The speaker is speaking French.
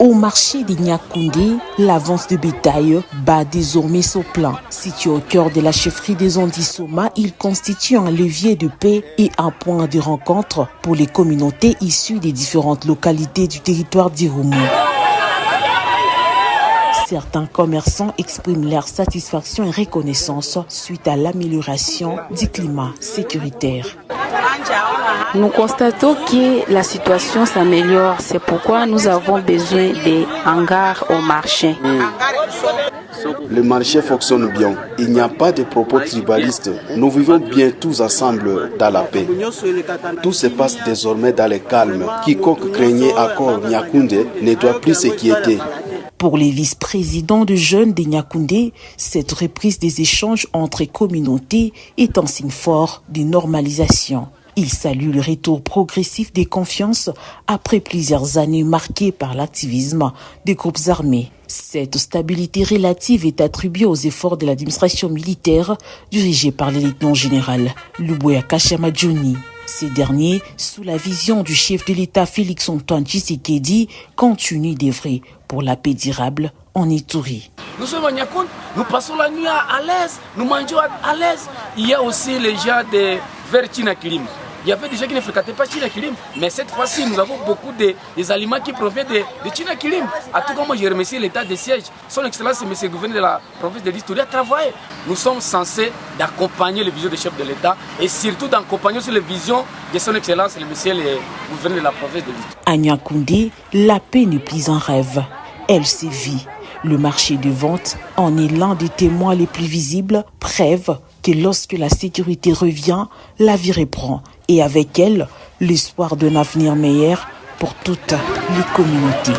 Au marché de Niakoundé, la vente de bétail bat désormais son plein. Situé au cœur de la chefferie des Ondissoma, il constitue un levier de paix et un point de rencontre pour les communautés issues des différentes localités du territoire d'Irumu. Certains commerçants expriment leur satisfaction et reconnaissance suite à l'amélioration du climat sécuritaire. Nous constatons que la situation s'améliore. C'est pourquoi nous avons besoin des hangars au marché. Le marché fonctionne bien. Il n'y a pas de propos tribalistes. Nous vivons bien tous ensemble dans la paix. Tout se passe désormais dans le calme. Quiconque craignait encore Niakoundé ne doit plus s'inquiéter. Pour les vice-présidents de jeunes de Niakoundé, cette reprise des échanges entre communautés est un signe fort de normalisation. Ils saluent le retour progressif des confiances après plusieurs années marquées par l'activisme des groupes armés. Cette stabilité relative est attribuée aux efforts de l'administration militaire dirigée par le lieutenant général Luboya Kashama Djoni. Ces derniers, sous la vision du chef de l'État Félix Antoine Tshisekedi, continuent d'œuvrer pour la paix durable en Ituri. Nous sommes à Niakoundé, nous passons la nuit à l'aise, nous mangeons à l'aise. Il y a aussi les gens de vers Tchinakilim. Il y avait des gens qui ne fréquentaient pas Tchinakilim, mais cette fois-ci, nous avons beaucoup des aliments qui proviennent de Tchinakilim. À tout cas, moi, je remercie l'État de siège. Son Excellence, M. le gouverneur de la province de l'Ituri a travaillé. Nous sommes censés d'accompagner les visions des chefs de l'État et surtout d'accompagner sur les visions de Son Excellence, le gouverneur de la province de l'Ituri. À Niakoundé, la paix n'est plus un rêve, elle sévit. Le marché de vente en est l'un des témoins les plus visibles, preuve que lorsque la sécurité revient, la vie reprend et avec elle, l'espoir d'un avenir meilleur pour toutes les communautés.